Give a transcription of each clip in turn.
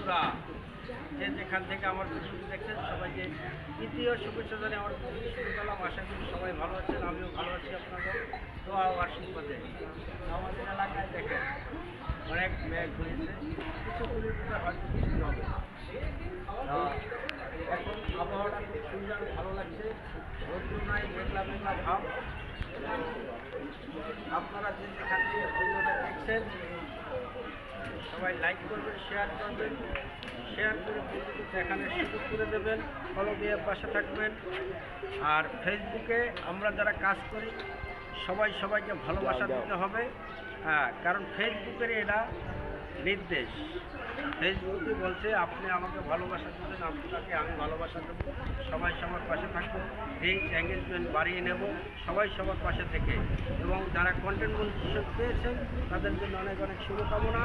বন্ধুরা যে যেখান থেকে আমার ভিডিওটি দেখছেন সবাইকে তৃতীয় শুভেচ্ছা জানিয়ে আমার ভিডিও শুরু করলাম। আশা করি সবাই ভালো আছেন, আমিও ভালো আছি। আপনাদের দোয়া ও আশীর্বাদে আমাদের এলাকায় দেখেন অনেক মেঘ হয়েছে, কিছু কিলোমিটার হয়তো বৃষ্টি হবে। এখন আবহাওয়াটা খুব সুন্দর, ভালো লাগছে, রৌদ্র নাই, মেঘলা মেঘলা ভাব। আপনারা যে যেখান থেকে ভিডিওটা দেখছেন সবাই লাইক করবেন, শেয়ার করবেন, শেয়ার করে ভিডিওটি দেখানোর সুযোগ করে দেবেন, ফলো দিয়ে পাশে থাকবেন। আর ফেসবুকে আমরা যারা কাজ করি সবাই সবাইকে ভালোবাসা দিতে হবে। কারণ ফেসবুকের এটা নির্দেশ। ফেসবুকে বলছে আপনি আমাকে ভালোবাসা দেবেন, আপনাকে আমি ভালোবাসা দেবো, সবাই সবার পাশে থাকবো, রিচ এঙ্গেজমেন্ট বাড়িয়ে নেব সবাই সবার পাশে থেকে। এবং যারা কন্টেন্ট মনিটাইজেশন পেয়েছেন তাদের জন্য অনেক অনেক শুভকামনা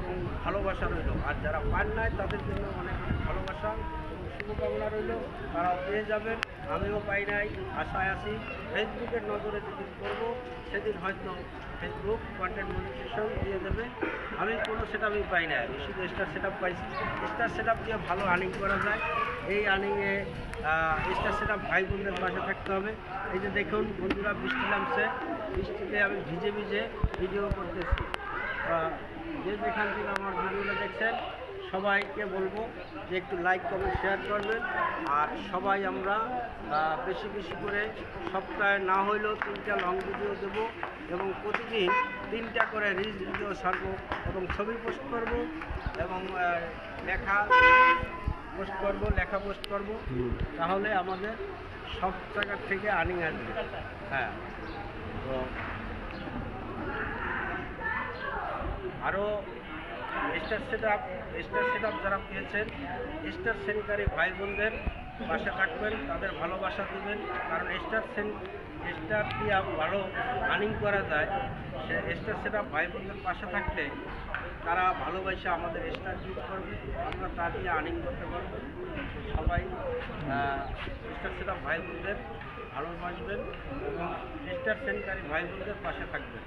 এবং ভালোবাসা রইল। আর যারা পান নাই তাদের জন্য অনেক অনেক ভালোবাসা এবং শুভকামনা রইল, তারাও পেয়ে যাবেন। আমিও পাই নাই, আশায় আছি ফেসবুকের নজরে যেদিন করবো সেদিন হয়তো ফেসবুক কন্টেন্ট মনিটাইজেশন দিয়ে দেবে। আমি কোনো সেটআপই পাই না, আমি শুধু স্টার সেটআপ পাইছি। স্টার সেটআপ দিয়ে ভালো আর্নিং করা যায়। এই আর্নিংয়ে স্টার সেটআপ ভাই বোনদের পাশে থাকতে হবে। এই যে দেখুন বন্ধুরা, বৃষ্টি নামছে, বৃষ্টিতে আমি ভিজে ভিজে ভিডিও করতেছি। যে যেখান থেকে আমার ভিডিওটা দেখছেন সবাইকে বলবো যে একটু লাইক কমেন্ট শেয়ার করবেন। আর সবাই আমরা বেশি বেশি করে সপ্তাহে না হইলেও 3টা লং ভিডিও দেবো এবং প্রতিদিন 3টা করে রিলস ভিডিও ছাড়বো এবং ছবি পোস্ট করব এবং লেখা পোস্ট করব। তাহলে আমাদের সব জায়গার থেকে আর্নিং আসবে। হ্যাঁ, তো আরও স্টার সেটআপ যারা পেয়েছেন স্টার সেন্টারি ভাই বোনদের পাশে থাকবেন, তাদের ভালোবাসা দেবেন। কারণ স্টার দিয়ে ভালো আর্নিং করা যায়। সে স্টার সেটআপ ভাই বোনদের পাশে থাকলে তারা ভালোবাসা আমাদের স্টার গিফট করবে, আমরা তা দিয়ে আর্নিং করতে পারবো। সবাই স্টার সেটআপ ভাই বোনদের ভালোবাসবেন এবং স্টার সেন্টারি ভাই বোনদের পাশে থাকবেন।